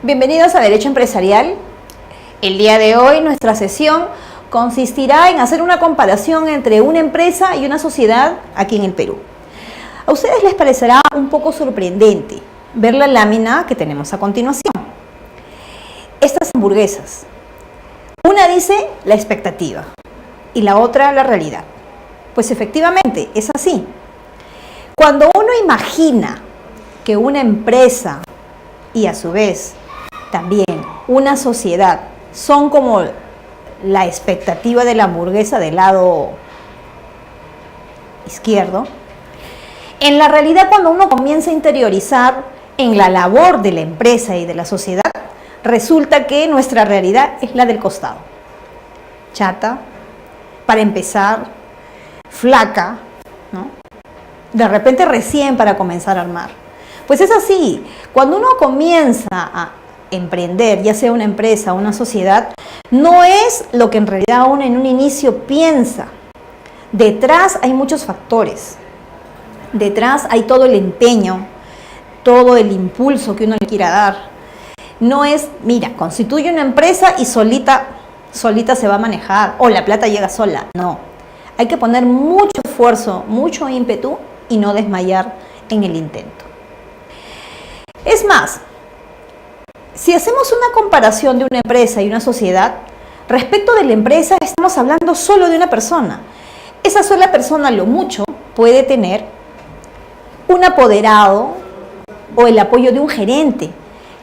Bienvenidos a Derecho Empresarial. El día de hoy nuestra sesión consistirá en hacer una comparación entre una empresa y una sociedad aquí en el Perú. A ustedes les parecerá un poco sorprendente ver la lámina que tenemos a continuación. Estas hamburguesas. Una dice la expectativa y la otra la realidad. Pues efectivamente es así. Cuando uno imagina que una empresa y a su vez también una sociedad son como la expectativa de la hamburguesa del lado izquierdo, en la realidad cuando uno comienza a interiorizar en la labor de la empresa y de la sociedad, resulta que nuestra realidad es la del costado. Chata, para empezar, flaca, ¿no? De repente recién para comenzar a armar. Pues es así, cuando uno comienza a emprender, ya sea una empresa o una sociedad, no es lo que en realidad uno en un inicio piensa. Detrás hay muchos factores. Detrás hay todo el empeño, todo el impulso que uno le quiera dar. No es, mira, constituye una empresa y solita se va a manejar, o la plata llega sola. No, hay que poner mucho esfuerzo, mucho ímpetu y no desmayar en el intento. Es más, si hacemos una comparación de una empresa y una sociedad, respecto de la empresa estamos hablando solo de una persona. Esa sola persona, lo mucho, puede tener un apoderado o el apoyo de un gerente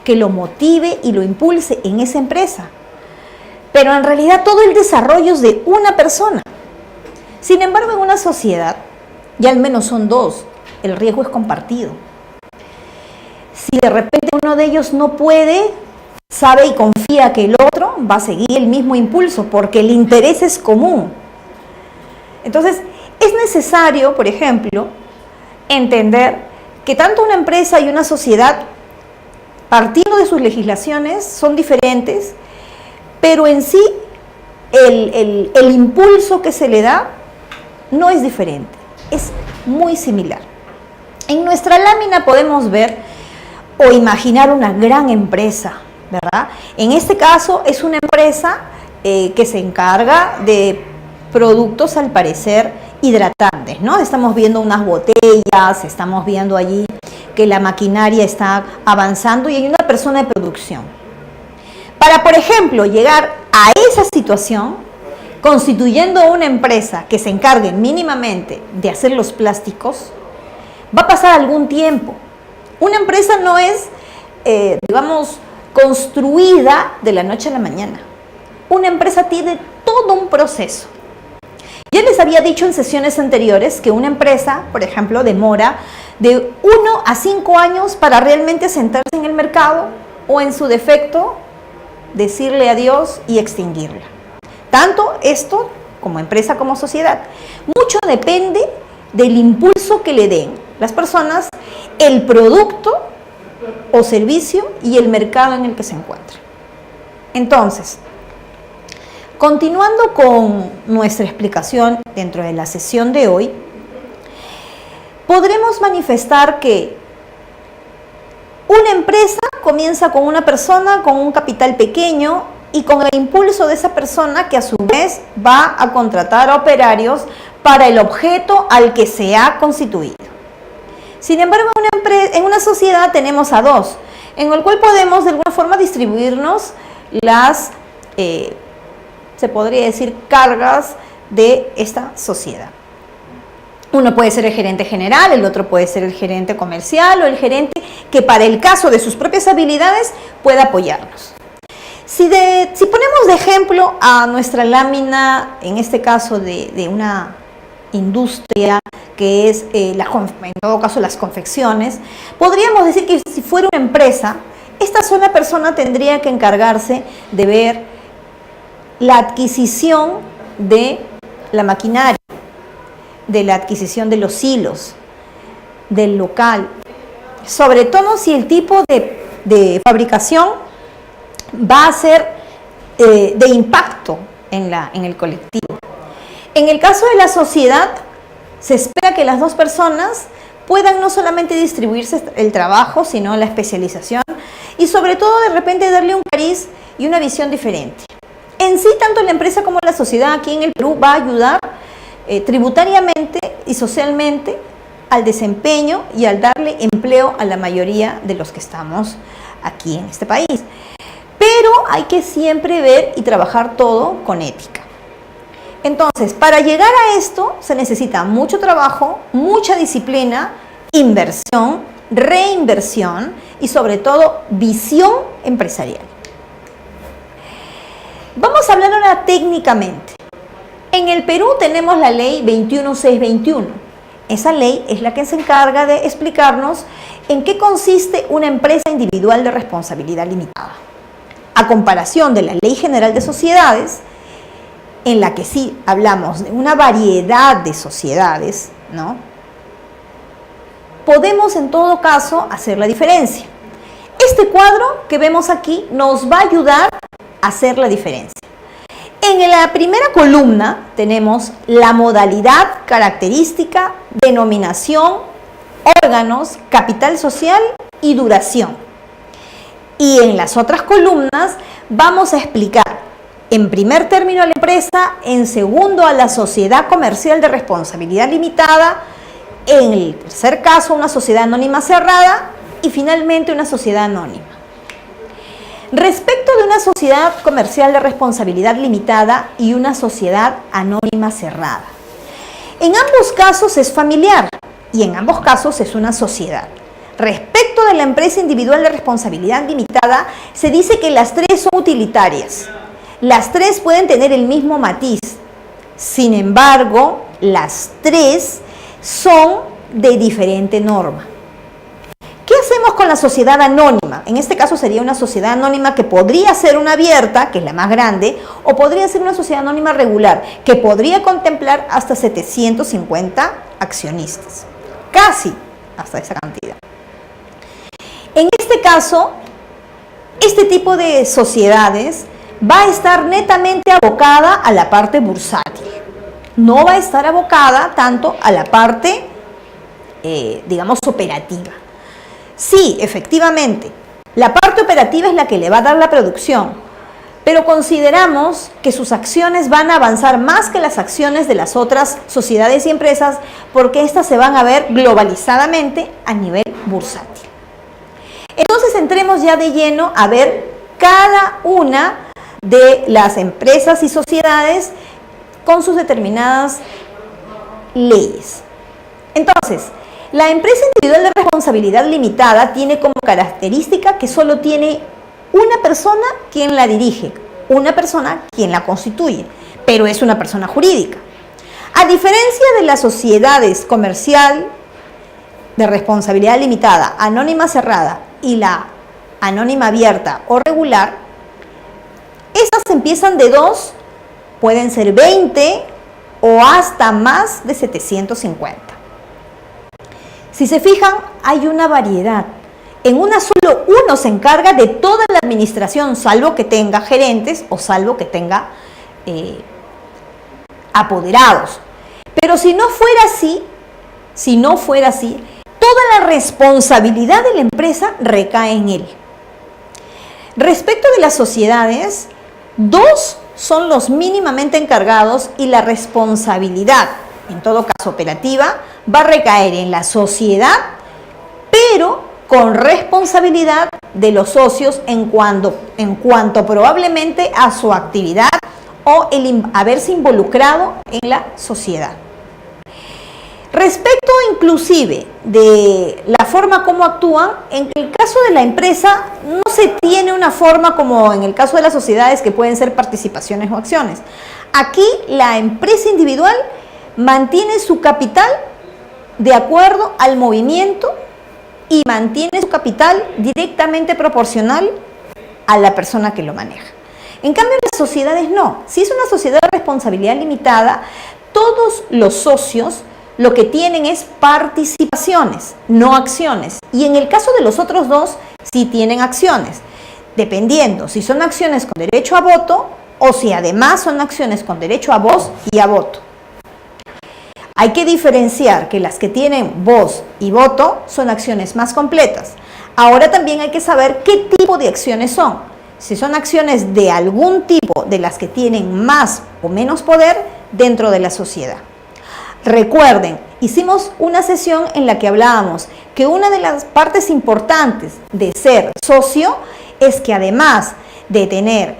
que lo motive y lo impulse en esa empresa. Pero en realidad todo el desarrollo es de una persona. Sin embargo, en una sociedad, y al menos son dos, el riesgo es compartido. Si de repente uno de ellos no puede, sabe y confía que el otro va a seguir el mismo impulso porque el interés es común. Entonces, es necesario, por ejemplo, entender que tanto una empresa y una sociedad, partiendo de sus legislaciones, son diferentes, pero en sí el impulso que se le da no es diferente, es muy similar. En nuestra lámina podemos ver o imaginar una gran empresa, ¿verdad? En este caso es una empresa que se encarga de productos, al parecer, hidratantes, ¿no? Estamos viendo unas botellas, estamos viendo allí que la maquinaria está avanzando y hay una persona de producción. Para, por ejemplo, llegar a esa situación, constituyendo una empresa que se encargue mínimamente de hacer los plásticos, va a pasar algún tiempo. Una empresa no es, digamos, construida de la noche a la mañana. Una empresa tiene todo un proceso. Ya les había dicho en sesiones anteriores que una empresa, por ejemplo, demora de 1 a 5 años para realmente sentarse en el mercado o, en su defecto, decirle adiós y extinguirla. Tanto esto como empresa como sociedad. Mucho depende del impulso que le den las personas, el producto o servicio y el mercado en el que se encuentra. Entonces, continuando con nuestra explicación dentro de la sesión de hoy, podremos manifestar que una empresa comienza con una persona con un capital pequeño y con el impulso de esa persona que a su vez va a contratar a operarios para el objeto al que se ha constituido. Sin embargo, en una sociedad tenemos a dos, en el cual podemos de alguna forma distribuirnos las, se podría decir, cargas de esta sociedad. Uno puede ser el gerente general, el otro puede ser el gerente comercial o el gerente que para el caso de sus propias habilidades pueda apoyarnos. Si ponemos de ejemplo a nuestra lámina, en este caso de una industria que es, en todo caso, las confecciones, podríamos decir que si fuera una empresa, esta sola persona tendría que encargarse de ver la adquisición de la maquinaria, de la adquisición de los hilos, del local, sobre todo si el tipo de fabricación va a ser de impacto en el colectivo. En el caso de la sociedad, se espera que las dos personas puedan no solamente distribuirse el trabajo, sino la especialización y sobre todo de repente darle un cariz y una visión diferente. En sí, tanto la empresa como la sociedad aquí en el Perú va a ayudar tributariamente y socialmente al desempeño y al darle empleo a la mayoría de los que estamos aquí en este país. Pero hay que siempre ver y trabajar todo con ética. Entonces, para llegar a esto se necesita mucho trabajo, mucha disciplina, inversión, reinversión y sobre todo visión empresarial. Vamos a hablar ahora técnicamente. En el Perú tenemos la ley 21621. Esa ley es la que se encarga de explicarnos en qué consiste una empresa individual de responsabilidad limitada. A comparación de la Ley General de Sociedades, en la que sí hablamos de una variedad de sociedades, ¿no? Podemos en todo caso hacer la diferencia. Este cuadro que vemos aquí nos va a ayudar a hacer la diferencia. En la primera columna tenemos la modalidad, característica, denominación, órganos, capital social y duración. Y en las otras columnas vamos a explicar en primer término a la empresa, en segundo a la sociedad comercial de responsabilidad limitada, en el tercer caso una sociedad anónima cerrada y finalmente una sociedad anónima. Respecto de una sociedad comercial de responsabilidad limitada y una sociedad anónima cerrada. En ambos casos es familiar y en ambos casos es una sociedad. Respecto de la empresa individual de responsabilidad limitada, se dice que las tres son utilitarias. Las tres pueden tener el mismo matiz. Sin embargo, las tres son de diferente norma. ¿Qué hacemos con la sociedad anónima? En este caso sería una sociedad anónima que podría ser una abierta, que es la más grande, o podría ser una sociedad anónima regular, que podría contemplar hasta 750 accionistas. Casi hasta esa cantidad. En este caso, este tipo de sociedades va a estar netamente abocada a la parte bursátil. No va a estar abocada tanto a la parte, digamos, operativa. Sí, efectivamente, la parte operativa es la que le va a dar la producción, pero consideramos que sus acciones van a avanzar más que las acciones de las otras sociedades y empresas porque estas se van a ver globalizadamente a nivel bursátil. Entonces entremos ya de lleno a ver cada una de las empresas y sociedades con sus determinadas leyes. Entonces, la empresa individual de responsabilidad limitada tiene como característica que solo tiene una persona quien la dirige, una persona quien la constituye, pero es una persona jurídica. A diferencia de las sociedades comercial de responsabilidad limitada, anónima cerrada y la anónima abierta o regular, estas empiezan de 2, pueden ser 20 o hasta más de 750. Si se fijan, hay una variedad. En una solo uno se encarga de toda la administración, salvo que tenga gerentes o salvo que tenga apoderados. Pero si no fuera así, toda la responsabilidad de la empresa recae en él. Respecto de las sociedades, 2 son los mínimamente encargados y la responsabilidad, en todo caso operativa, va a recaer en la sociedad, pero con responsabilidad de los socios en cuanto probablemente a su actividad o el haberse involucrado en la sociedad. Respecto inclusive de la forma como actúan, en el caso de la empresa no se tiene una forma como en el caso de las sociedades que pueden ser participaciones o acciones. Aquí la empresa individual mantiene su capital de acuerdo al movimiento y mantiene su capital directamente proporcional a la persona que lo maneja. En cambio, las sociedades no. Si es una sociedad de responsabilidad limitada, todos los socios lo que tienen es participaciones, no acciones. Y en el caso de los otros 2, sí tienen acciones, dependiendo si son acciones con derecho a voto o si además son acciones con derecho a voz y a voto. Hay que diferenciar que las que tienen voz y voto son acciones más completas. Ahora también hay que saber qué tipo de acciones son. Si son acciones de algún tipo de las que tienen más o menos poder dentro de la sociedad. Recuerden, hicimos una sesión en la que hablábamos que una de las partes importantes de ser socio es que además de tener,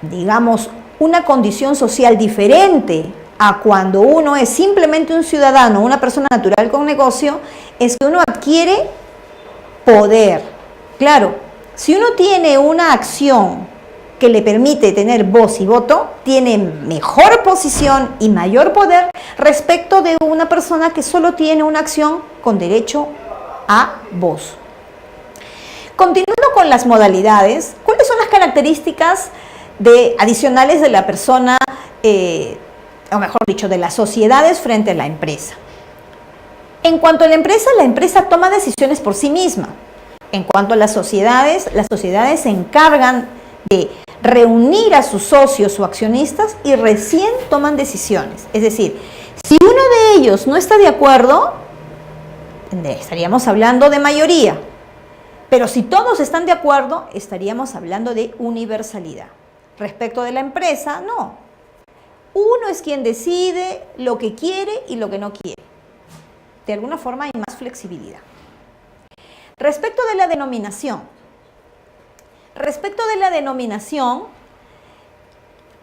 digamos, una condición social diferente a cuando uno es simplemente un ciudadano, una persona natural con negocio, es que uno adquiere poder. Claro, si uno tiene una acción que le permite tener voz y voto, tiene mejor posición y mayor poder respecto de una persona que solo tiene una acción con derecho a voz. Continuando con las modalidades, ¿cuáles son las características adicionales de la persona, o mejor dicho, de las sociedades frente a la empresa? En cuanto a la empresa toma decisiones por sí misma. En cuanto a las sociedades se encargan de reunir a sus socios o accionistas y recién toman decisiones. Es decir, si uno de ellos no está de acuerdo, estaríamos hablando de mayoría. Pero si todos están de acuerdo, estaríamos hablando de universalidad. Respecto de la empresa, no. Uno es quien decide lo que quiere y lo que no quiere. De alguna forma hay más flexibilidad. Respecto de la denominación.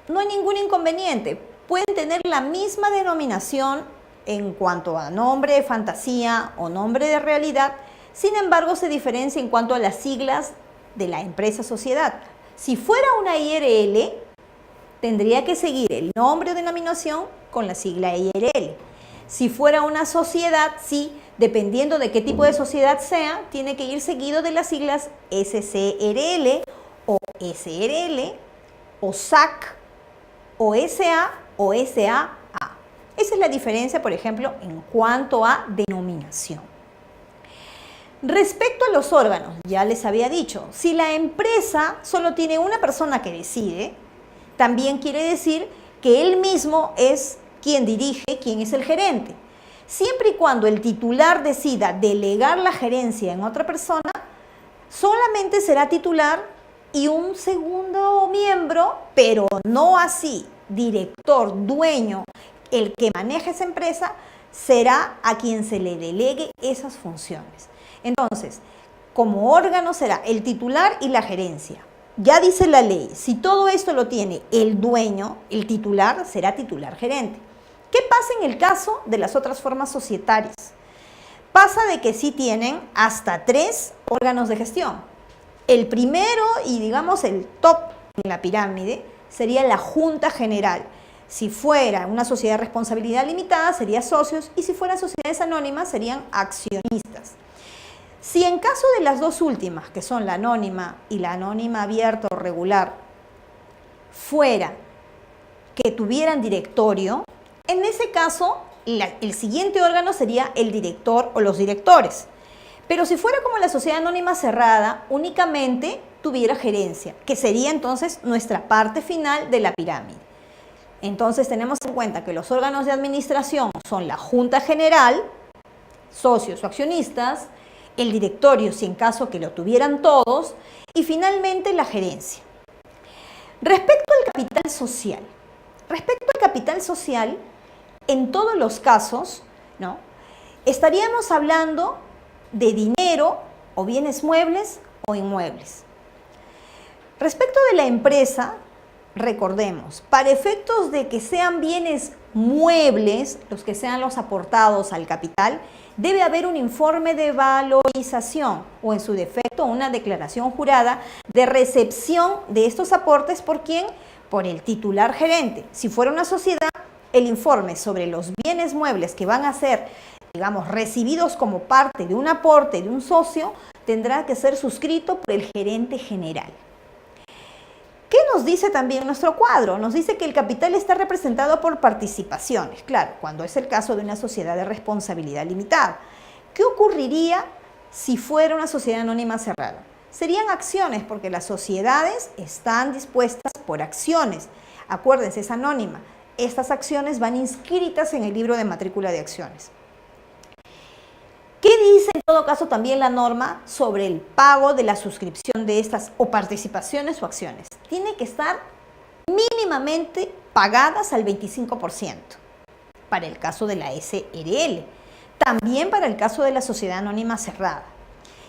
No hay ningún inconveniente. Pueden tener la misma denominación en cuanto a nombre de fantasía o nombre de realidad. Sin embargo, se diferencia en cuanto a las siglas de la empresa sociedad. Si fuera una IRL, tendría que seguir el nombre o denominación con la sigla IRL. Si fuera una sociedad, sí, dependiendo de qué tipo de sociedad sea, tiene que ir seguido de las siglas SCRL o SRL o SAC o SA o SAA. Esa es la diferencia, por ejemplo, en cuanto a denominación. Respecto a los órganos, ya les había dicho, si la empresa solo tiene una persona que decide, también quiere decir que él mismo es quien dirige, quien es el gerente. Siempre y cuando el titular decida delegar la gerencia en otra persona, solamente será titular y un segundo miembro, pero no así, director, dueño, el que maneja esa empresa, será a quien se le delegue esas funciones. Entonces, como órgano será el titular y la gerencia. Ya dice la ley, si todo esto lo tiene el dueño, el titular será titular gerente. ¿Qué pasa en el caso de las otras formas societarias? Pasa de que sí tienen hasta 3 órganos de gestión. El primero y digamos el top en la pirámide sería la Junta General. Si fuera una sociedad de responsabilidad limitada sería socios y si fueran sociedades anónimas serían accionistas. Si en caso de las dos últimas, que son la anónima y la anónima abierta o regular, fuera que tuvieran directorio, en ese caso el siguiente órgano sería el director o los directores. Pero si fuera como la sociedad anónima cerrada, únicamente tuviera gerencia, que sería entonces nuestra parte final de la pirámide. Entonces tenemos en cuenta que los órganos de administración son la Junta General, socios o accionistas, el directorio si en caso que lo tuvieran todos y finalmente la gerencia. Respecto al capital social, en todos los casos, ¿no?, estaríamos hablando de dinero o bienes muebles o inmuebles. Respecto de la empresa, recordemos, para efectos de que sean bienes muebles, los que sean los aportados al capital, debe haber un informe de valorización o en su defecto una declaración jurada de recepción de estos aportes ¿por quién? Por el titular gerente. Si fuera una sociedad, el informe sobre los bienes muebles que van a ser, digamos, recibidos como parte de un aporte de un socio, tendrá que ser suscrito por el gerente general. ¿Qué nos dice también nuestro cuadro? Nos dice que el capital está representado por participaciones, claro, cuando es el caso de una sociedad de responsabilidad limitada. ¿Qué ocurriría si fuera una sociedad anónima cerrada? Serían acciones, porque las sociedades están dispuestas por acciones. Acuérdense, es anónima. Estas acciones van inscritas en el libro de matrícula de acciones. ¿Qué ¿Qué dice en todo caso también la norma sobre el pago de la suscripción de estas o participaciones o acciones? Tiene que estar mínimamente pagadas al 25% para el caso de la SRL, también para el caso de la sociedad anónima cerrada.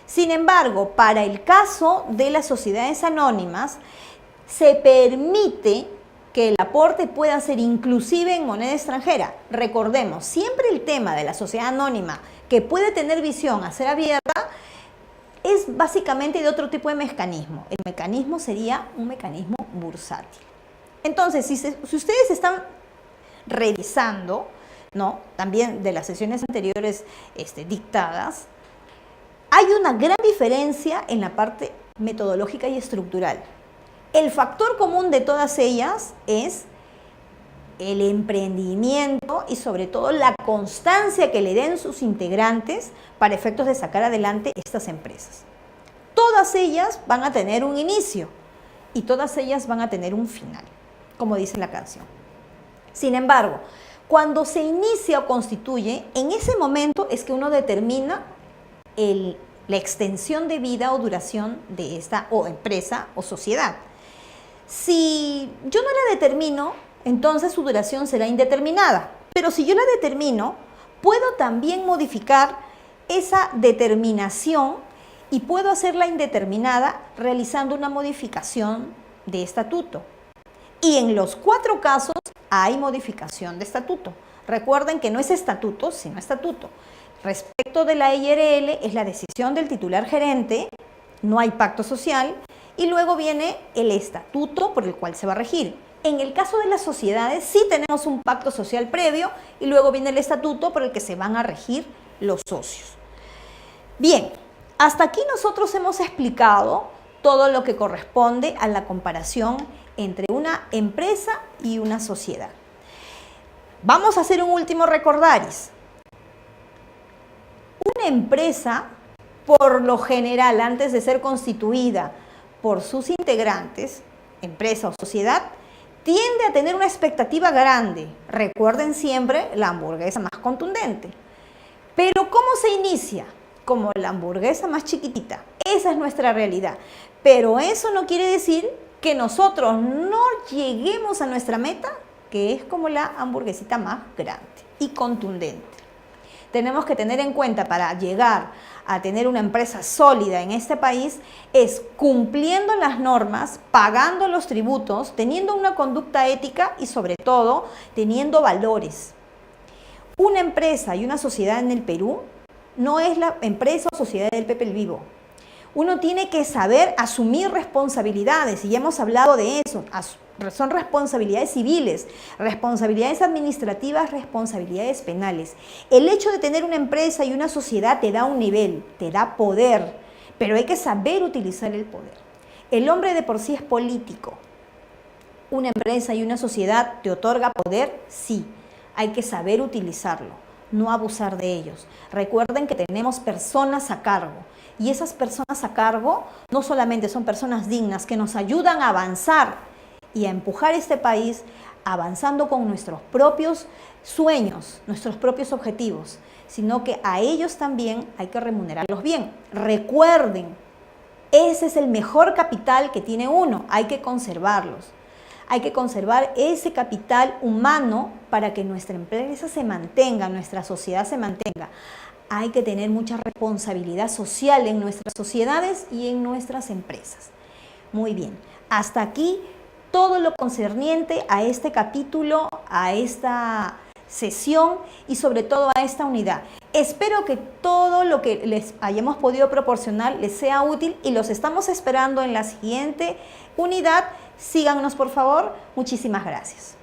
Sin embargo, para el caso de las sociedades anónimas, se permite que el aporte pueda ser inclusive en moneda extranjera. Recordemos, siempre el tema de la sociedad anónima que puede tener visión a ser abierta es básicamente de otro tipo de mecanismo. El mecanismo sería un mecanismo bursátil. Entonces, si ustedes están revisando, ¿no?, también de las sesiones anteriores dictadas, hay una gran diferencia en la parte metodológica y estructural. El factor común de todas ellas es el emprendimiento y sobre todo la constancia que le den sus integrantes para efectos de sacar adelante estas empresas. Todas ellas van a tener un inicio y todas ellas van a tener un final, como dice la canción. Sin embargo, cuando se inicia o constituye, en ese momento es que uno determina la extensión de vida o duración de esta o empresa o sociedad. Si yo no la determino, entonces su duración será indeterminada. Pero si yo la determino, puedo también modificar esa determinación y puedo hacerla indeterminada realizando una modificación de estatuto. Y en los 4 casos hay modificación de estatuto. Recuerden que no es estatuto, sino estatuto. Respecto de la IRL es la decisión del titular gerente, no hay pacto social, y luego viene el estatuto por el cual se va a regir. En el caso de las sociedades sí tenemos un pacto social previo y luego viene el estatuto por el que se van a regir los socios. Bien, hasta aquí nosotros hemos explicado todo lo que corresponde a la comparación entre una empresa y una sociedad. Vamos a hacer un último recordaris. Una empresa, por lo general, antes de ser constituida por sus integrantes, empresa o sociedad, tiende a tener una expectativa grande. Recuerden siempre la hamburguesa más contundente. Pero ¿cómo se inicia? Como la hamburguesa más chiquitita. Esa es nuestra realidad. Pero eso no quiere decir que nosotros no lleguemos a nuestra meta, que es como la hamburguesita más grande y contundente. Tenemos que tener en cuenta para llegar a tener una empresa sólida en este país es cumpliendo las normas, pagando los tributos, teniendo una conducta ética y sobre todo teniendo valores. Una empresa y una sociedad en el Perú no es la empresa o sociedad del Pepe el Vivo. Uno tiene que saber asumir responsabilidades y ya hemos hablado de eso. Son responsabilidades civiles, responsabilidades administrativas, responsabilidades penales. El hecho de tener una empresa y una sociedad te da un nivel, te da poder, pero hay que saber utilizar el poder. El hombre de por sí es político. Una empresa y una sociedad te otorga poder, sí. Hay que saber utilizarlo, no abusar de ellos. Recuerden que tenemos personas a cargo. Y esas personas a cargo no solamente son personas dignas que nos ayudan a avanzar y a empujar este país avanzando con nuestros propios sueños, nuestros propios objetivos, sino que a ellos también hay que remunerarlos bien. Recuerden, ese es el mejor capital que tiene uno, hay que conservarlos. Hay que conservar ese capital humano para que nuestra empresa se mantenga, nuestra sociedad se mantenga. Hay que tener mucha responsabilidad social en nuestras sociedades y en nuestras empresas. Muy bien, hasta aquí todo lo concerniente a este capítulo, a esta sesión y sobre todo a esta unidad. Espero que todo lo que les hayamos podido proporcionar les sea útil y los estamos esperando en la siguiente unidad. Síganos por favor. Muchísimas gracias.